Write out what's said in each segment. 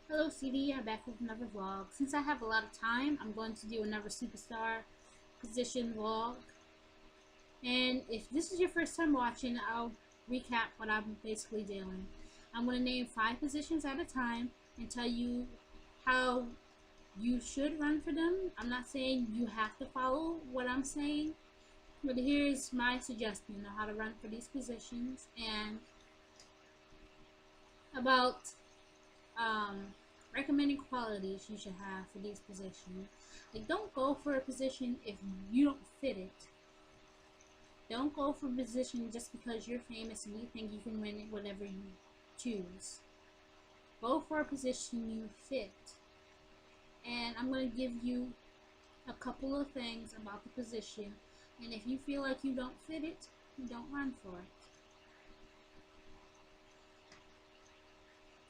Hello CDE, I'm back with another vlog. Since I have a lot of time, I'm going to do another superstar position vlog. And if this is your first time watching, I'll recap what I'm basically doing. I'm going to name 5 positions at a time and tell you how you should run for them. I'm not saying you have to follow what I'm saying, but here's my suggestion on how to run for these positions and about recommending qualities you should have for these positions. Like, don't go for a position if you don't fit it. Don't go for a position just because you're famous and you think you can win it whatever you choose. Go for a position you fit. And I'm going to give you a couple of things about the position, and if you feel like you don't fit it, don't run for it.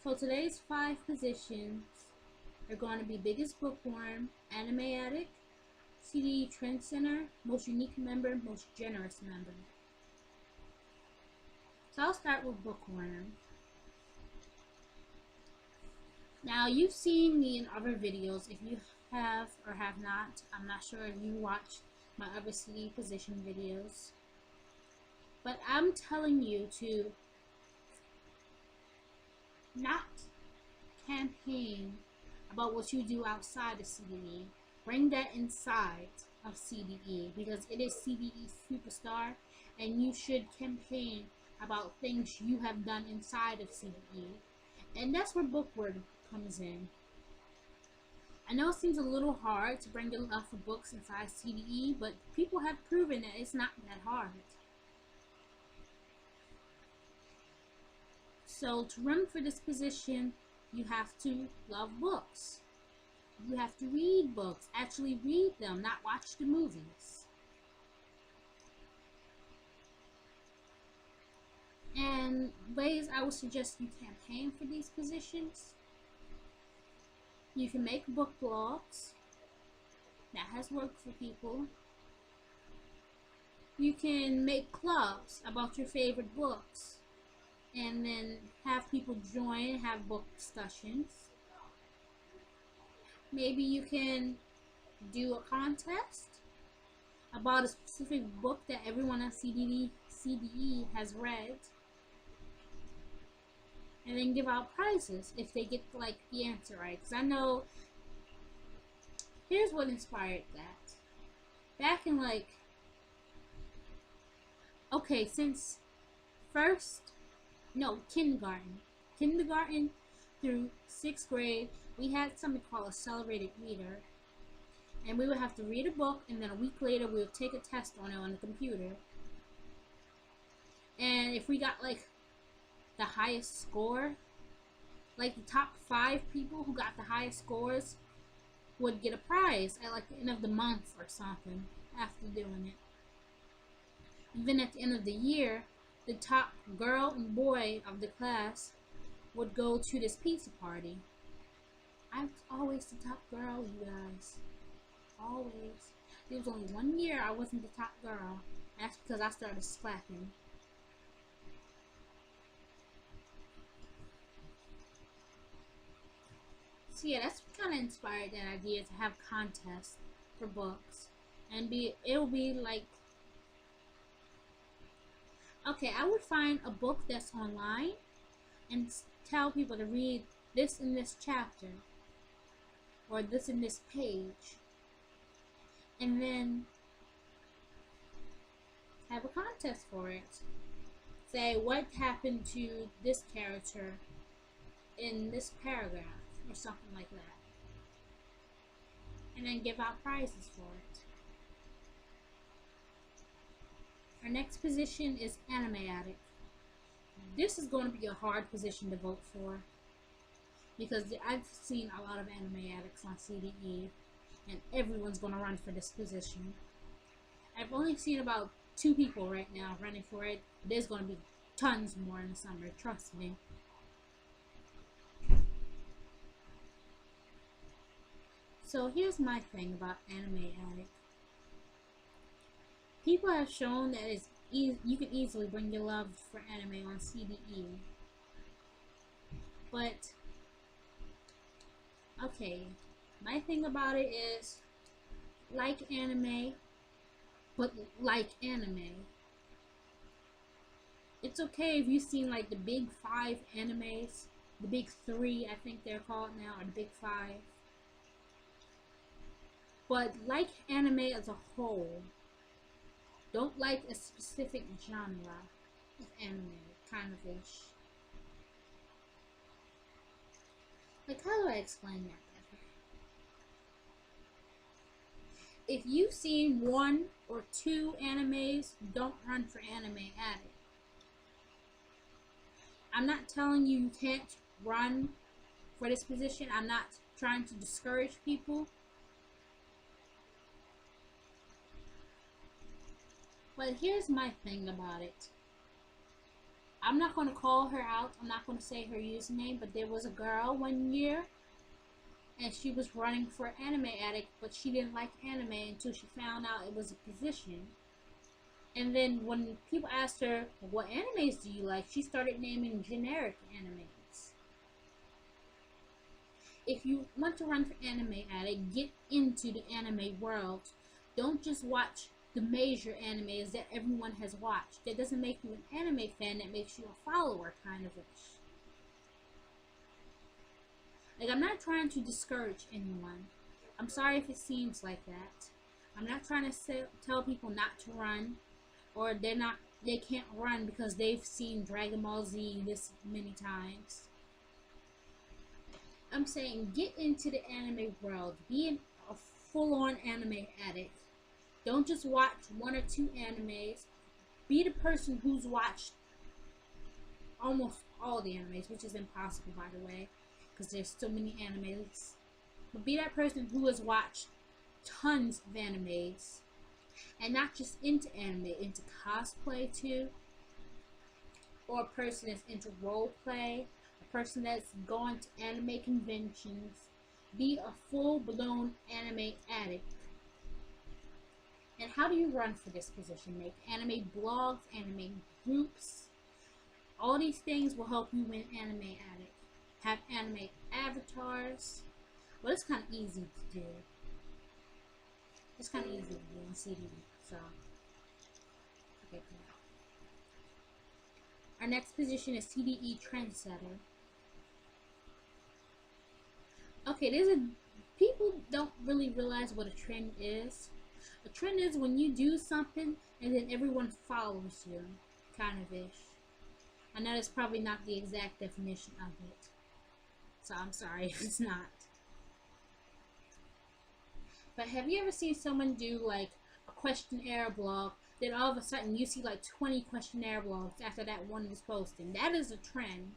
So today's 5 positions are going to be biggest bookworm, anime addict, CDE trend center, most unique member, most generous member. So I'll start with bookworm. Now you've seen me in other videos. If you have or have not, I'm not sure if you watched my other CDE position videos. But I'm telling you to not campaign about what you do outside of CDE. Bring that inside of CDE because it is CDE Superstar, and you should campaign about things you have done inside of CDE. And that's where Bookworm comes in. I know it seems a little hard to bring the love for books inside CDE, but people have proven that it's not that hard. So to run for this position, you have to love books. You have to read books, actually read them, not watch the movies. And ways I would suggest you campaign for these positions: you can make book blogs. That has worked for people. You can make clubs about your favorite books and then have people join, have book discussions. Maybe you can do a contest about a specific book that everyone at CDE has read, and then give out prizes if they get like the answer right. Because I know, here's what inspired that. Back in since kindergarten through 6th grade, we had something called accelerated reader, and we would have to read a book, and then a week later we would take a test on it on the computer, and if we got like the highest score, like the top 5 people who got the highest scores would get a prize at like the end of the month or something after doing it. And then at the end of the year, the top girl and boy of the class would go to this pizza party. I was always the top girl, you guys. Always. There was only 1 year I wasn't the top girl. That's because I started slacking. So yeah, that's kind of inspired that idea to have contests for books, and it'll be like, okay, I would find a book that's online and tell people to read this in this chapter or this in this page, and then have a contest for it. Say what happened to this character in this paragraph or something like that, and then give out prizes for it. Our next position is anime addict. This is going to be a hard position to vote for because I've seen a lot of anime addicts on CDE, and everyone's going to run for this position. I've only seen about 2 people right now running for it. There's going to be tons more in the summer, trust me. So here's my thing about anime addict. People have shown that you can easily bring your love for anime on CDE, but Okay, my thing about it is like anime, but like anime. It's okay if you've seen like the big five animes, the big three, I think they're called now, or the big five. But like anime as a whole. Don't like a specific genre of anime, kind of ish. Like, how do I explain that better? If you've seen one or two animes, don't run for Anime Addict. I'm not telling you you can't run for this position. I'm not trying to discourage people. But here's my thing about it. I'm not going to call her out. I'm not going to say her username, but there was a girl one year and she was running for Anime Addict, but she didn't like anime until she found out it was a position. And then when people asked her, what animes do you like, she started naming generic animes. If you want to run for Anime Addict, get into the anime world. Don't just watch the major animes that everyone has watched. That doesn't make you an anime fan, that makes you a follower, kind of ish. Like, I'm not trying to discourage anyone. I'm sorry if it seems like that. I'm not trying to tell people not to run, or they can't run because they've seen Dragon Ball Z this many times. I'm saying get into the anime world. Be a full-on anime addict. Don't just watch one or two animes. Be the person who's watched almost all the animes, which is impossible, by the way, because there's so many animes. But be that person who has watched tons of animes, and not just into anime, into cosplay too, or a person that's into role play, a person that's gone to anime conventions. Be a full-blown anime addict. And how do you run for this position? Make anime blogs, anime groups. All these things will help you win Anime Addict. Have anime avatars. Well, it's kind of easy to do. It's kind of easy to do in CDE. So, okay, cool. Our next position is CDE Trendsetter. Okay, people don't really realize what a trend is. A trend is when you do something and then everyone follows you, kind of ish. I know that's probably not the exact definition of it, so I'm sorry if it's not. But have you ever seen someone do like a questionnaire blog, then all of a sudden you see like 20 questionnaire blogs after that one was posting? That is a trend.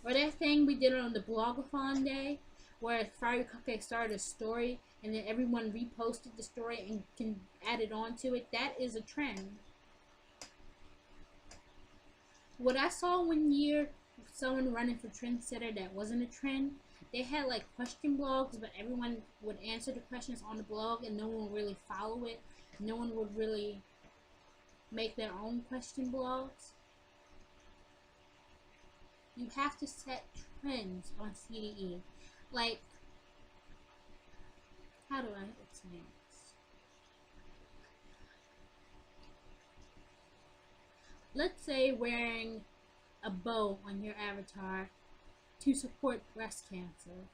Or that thing we did on the blogathon day, where Fire Kake started a story and then everyone reposted the story and can add it onto it. That is a trend. What I saw one year, someone running for Trendsetter that wasn't a trend, they had like question blogs, but everyone would answer the questions on the blog and no one would really follow it. No one would really make their own question blogs. You have to set trends on CDE. Like, how do I explain this? Let's say wearing a bow on your avatar to support breast cancer.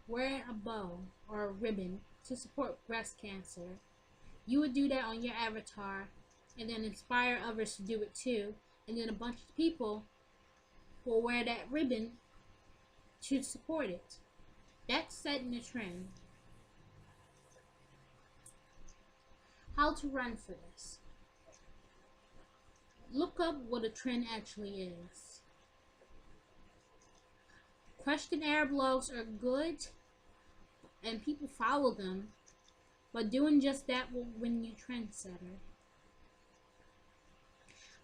Wearing a bow or a ribbon to support breast cancer. You would do that on your avatar and then inspire others to do it too. And then a bunch of people will wear that ribbon to support it. That's setting a trend. How to run for this? Look up what a trend actually is. Questionnaire blogs are good and people follow them, but doing just that will win you Trendsetter.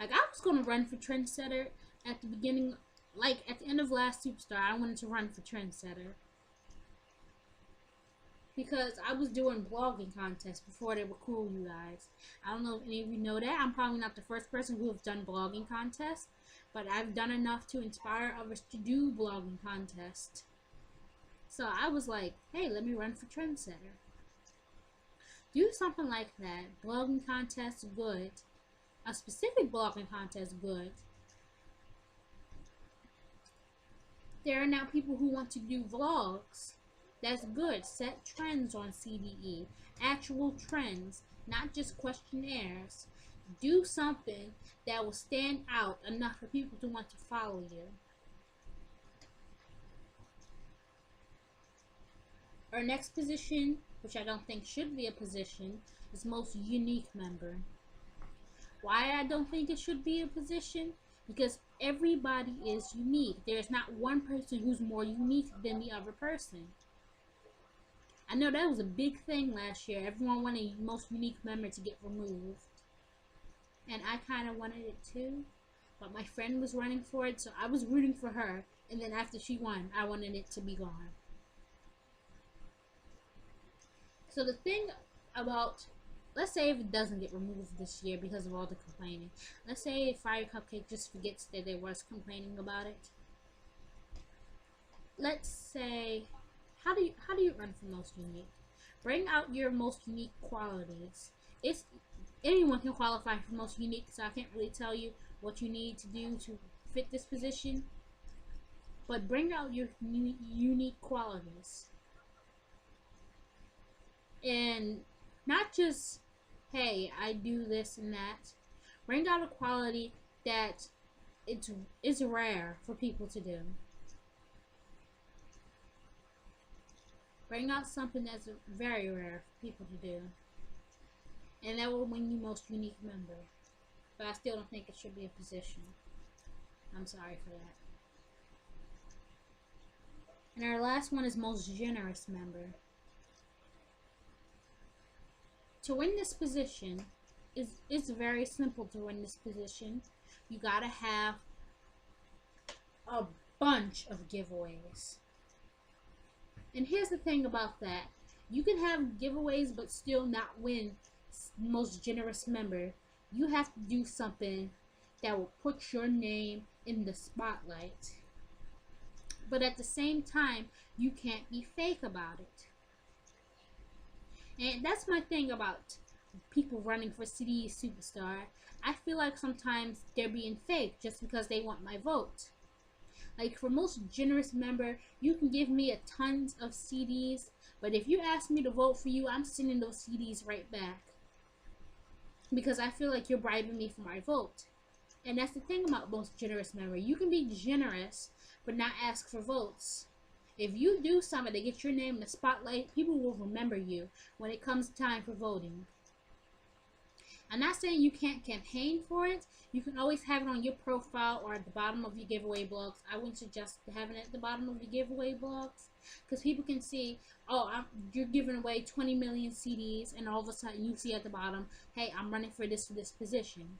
Like, I was gonna run for Trendsetter at the beginning, like at the end of last Superstar. I wanted to run for Trendsetter because I was doing blogging contests before they were cool, you guys. I don't know if any of you know that. I'm probably not the first person who has done blogging contests, but I've done enough to inspire others to do blogging contests. So I was like, hey, let me run for trendsetter. Do something like that. Blogging contest, good. A specific blogging contest, good. There are now people who want to do vlogs. That's good. Set trends on CDE. Actual trends, not just questionnaires. Do something that will stand out enough for people to want to follow you. Our next position, which I don't think should be a position, is most unique member. Why I don't think it should be a position? Because everybody is unique. There's not one person who's more unique than the other person. I know that was a big thing last year. Everyone wanted most unique member to get removed. And I kind of wanted it too. But my friend was running for it, so I was rooting for her. And then after she won, I wanted it to be gone. So the thing about, let's say if it doesn't get removed this year because of all the complaining. Let's say Fire Cupcake just forgets that there was complaining about it. Let's say, how do you run for most unique? Bring out your most unique qualities. Anyone can qualify for most unique, so I can't really tell you what you need to do to fit this position. But bring out your unique qualities. And not just, hey, I do this and that. Bring out a quality that it's rare for people to do. Bring out something that's very rare for people to do. And that will win you most unique member. But I still don't think it should be a position. I'm sorry for that. And our last one is most generous member. To win this position, it's very simple to win this position. You gotta have a bunch of giveaways. And here's the thing about that. You can have giveaways but still not win most generous member. You have to do something that will put your name in the spotlight. But at the same time, you can't be fake about it. And that's my thing about people running for CDE Superstar. I feel like sometimes they're being fake just because they want my vote. Like for most generous member, you can give me a tons of CDs, but if you ask me to vote for you, I'm sending those CDs right back. Because I feel like you're bribing me for my vote. And that's the thing about most generous member. You can be generous, but not ask for votes. If you do something to get your name in the spotlight, people will remember you when it comes time for voting. I'm not saying you can't campaign for it. You can always have it on your profile or at the bottom of your giveaway blogs. I wouldn't suggest having it at the bottom of your giveaway blogs because people can see, oh, you're giving away 20 million CDs, and all of a sudden you see at the bottom, hey, I'm running for this position.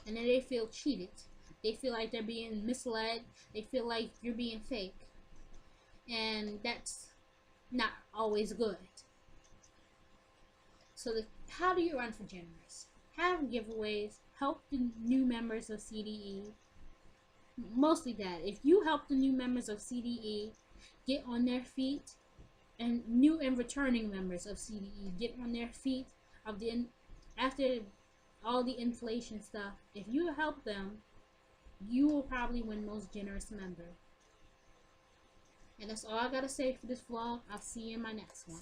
And then they feel cheated. They feel like they're being misled. They feel like you're being fake. And that's not always good. So how do you run for generous? Have giveaways, help the new members of CDE. Mostly that. If you help the new members of CDE get on their feet, and new and returning members of CDE get on their feet after all the inflation stuff, if you help them, you will probably win most generous member. And that's all I gotta say for this vlog. I'll see you in my next one.